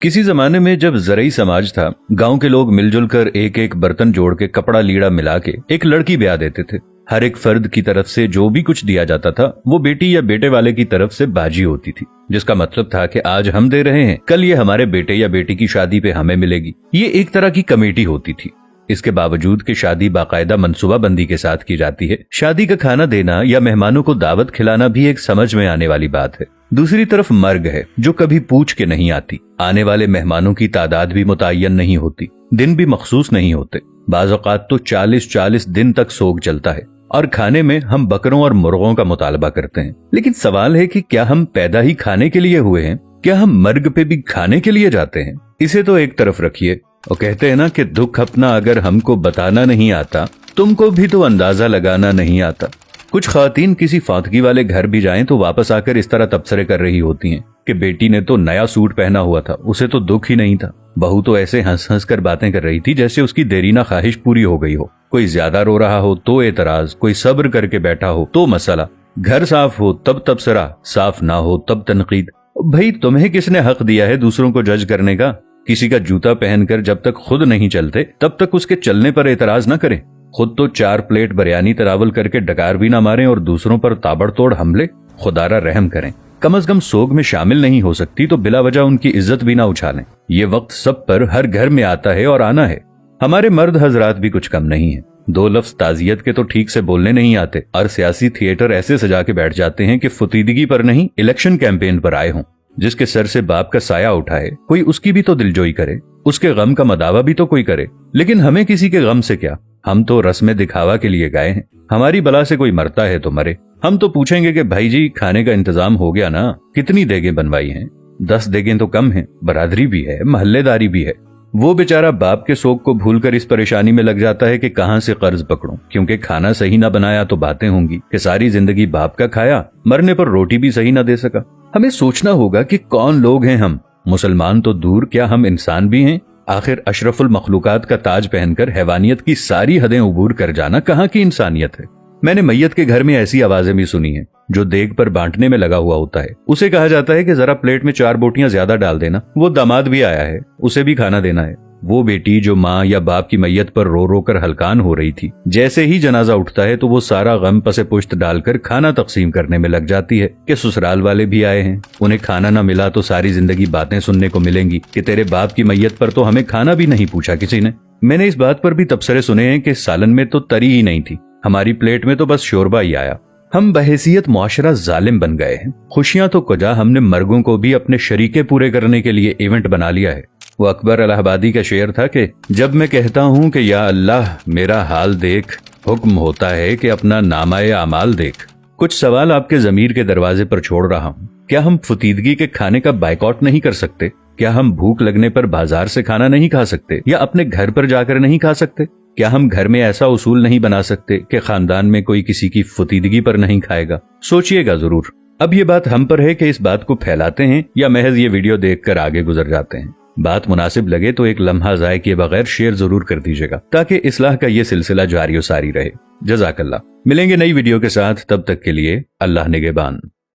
किसी जमाने में जब ज़रई समाज था, गांव के लोग मिलजुल कर एक एक बर्तन जोड़ के कपड़ा लीड़ा मिला के एक लड़की ब्याह देते थे। हर एक फर्द की तरफ से जो भी कुछ दिया जाता था वो बेटी या बेटे वाले की तरफ से बाजी होती थी, जिसका मतलब था कि आज हम दे रहे हैं, कल ये हमारे बेटे या बेटी की शादी पे हमें मिलेगी। ये एक तरह की कमेटी होती थी। इसके बावजूद कि शादी बाकायदा मनसूबाबंदी के साथ की जाती है, शादी का खाना देना या मेहमानों को दावत खिलाना भी एक समझ में आने वाली बात है। दूसरी तरफ मर्ग है जो कभी पूछ के नहीं आती। आने वाले मेहमानों की तादाद भी मुतय्यन नहीं होती, दिन भी मखसूस नहीं होते। बाज़ औक़ात तो 40-40 दिन तक सोग चलता है और खाने में हम बकरों और मुर्गों का मुतालबा करते हैं। लेकिन सवाल है कि क्या हम पैदा ही खाने के लिए हुए हैं? क्या हम मर्ग पे भी खाने के लिए जाते हैं? इसे तो एक तरफ रखिए, और कहते हैं ना कि दुख अपना अगर हमको बताना नहीं आता, तुमको भी तो अंदाजा लगाना नहीं आता। कुछ ख़वातीन किसी फातगी वाले घर भी जाएं तो वापस आकर इस तरह तबसरे कर रही होती हैं कि बेटी ने तो नया सूट पहना हुआ था, उसे तो दुख ही नहीं था। बहू तो ऐसे हंस हंस कर बातें कर रही थी जैसे उसकी देरीना ख्वाहिश पूरी हो गई हो। कोई ज्यादा रो रहा हो तो एतराज, कोई सब्र करके बैठा हो तो मसला, घर साफ हो तब तबसरा, साफ ना हो तब तनकीद। भाई तुम्हें किसने हक दिया है दूसरों को जज करने का? किसी का जूता पहनकर जब तक खुद नहीं चलते तब तक उसके चलने पर एतराज न करें। खुद तो 4 प्लेट बिरयानी तरावल करके डकार भी ना मारें और दूसरों पर ताबड़तोड़ हमले। खुदारा रहम करें, कम अज कम सोग में शामिल नहीं हो सकती तो बिला वजह उनकी इज्जत भी ना उछालें। ये वक्त सब पर हर घर में आता है और आना है। हमारे मर्द हजरात भी कुछ कम नहीं है। 2 लफ्ज ताजियत के तो ठीक से बोलने नहीं आते और सियासी थिएटर ऐसे सजा के बैठ जाते हैं कि फुतीदगी पर नहीं, इलेक्शन कैंपेन पर आए हों। जिसके सर से बाप का साया उठाए कोई उसकी भी तो दिलजोई करे, उसके गम का मदावा भी तो कोई करे। लेकिन हमें किसी के गम से क्या, हम तो रस्म दिखावा के लिए गए हैं। हमारी बला से कोई मरता है तो मरे। हम तो पूछेंगे कि भाई जी खाने का इंतजाम हो गया ना, कितनी देगें बनवाई हैं? 10 देगें तो कम हैं, बरादरी भी है, महल्लेदारी भी है। वो बेचारा बाप के शोक को भूलकर इस परेशानी में लग जाता है कि कहां से कर्ज पकड़ूं, क्योंकि खाना सही ना बनाया तो बातें होंगी कि सारी जिंदगी बाप का खाया, मरने पर रोटी भी सही ना दे सका। हमें सोचना होगा कि कौन लोग हैं हम। मुसलमान तो दूर, क्या हम इंसान भी हैं? आखिर अशरफुल मखलूकात का ताज पहनकर हैवानियत की सारी हदें उबूर कर जाना कहाँ की इंसानियत है? मैंने मैयत के घर में ऐसी आवाजें भी सुनी हैं। जो देग पर बांटने में लगा हुआ होता है उसे कहा जाता है कि जरा प्लेट में 4 बोटियां ज्यादा डाल देना। वो दामाद भी आया है, उसे भी खाना देना है। वो बेटी जो माँ या बाप की मैयत पर रो रो कर हलकान हो रही थी, जैसे ही जनाजा उठता है तो वो सारा गम पसे पुश्त डालकर खाना तकसीम करने में लग जाती है कि ससुराल वाले भी आए हैं, उन्हें खाना न मिला तो सारी जिंदगी बातें सुनने को मिलेंगी कि तेरे बाप की मैयत पर तो हमें खाना भी नहीं पूछा किसी ने। मैंने इस बात पर भी तबसरे सुने हैं कि सालन में तो तरी ही नहीं थी, हमारी प्लेट में तो बस शोरबा ही आया। हम बहैसियत मुआशरा जालिम बन गए हैं। खुशियां तो कुजा, हमने मर्गों को भी अपने शरीके पूरे करने के लिए इवेंट बना लिया है। वो अकबर इलाहाबादी का शेर था कि जब मैं कहता हूँ कि या अल्लाह मेरा हाल देख, हुक्म होता है कि अपना नामाए अमाल देख। कुछ सवाल आपके ज़मीर के दरवाजे पर छोड़ रहा हूँ। क्या हम फुतीदगी के खाने का बाइकआउट नहीं कर सकते? क्या हम भूख लगने पर बाजार से खाना नहीं खा सकते या अपने घर पर जाकर नहीं खा सकते? क्या हम घर में ऐसा उसूल नहीं बना सकते कि खानदान में कोई किसी की फुतीदगी पर नहीं खाएगा? सोचिएगा जरूर। अब ये बात हम पर है कि इस बात को फैलाते हैं या महज ये वीडियो देखकर आगे गुजर जाते हैं। बात मुनासिब लगे तो एक लम्हा ज़ाय किए बगैर शेयर जरूर कर दीजिएगा ताकि इस्लाह का ये सिलसिला जारी और सारी रहे। जज़ाकल्लाह। मिलेंगे नई वीडियो के साथ, तब तक के लिए अल्लाह निगहबान।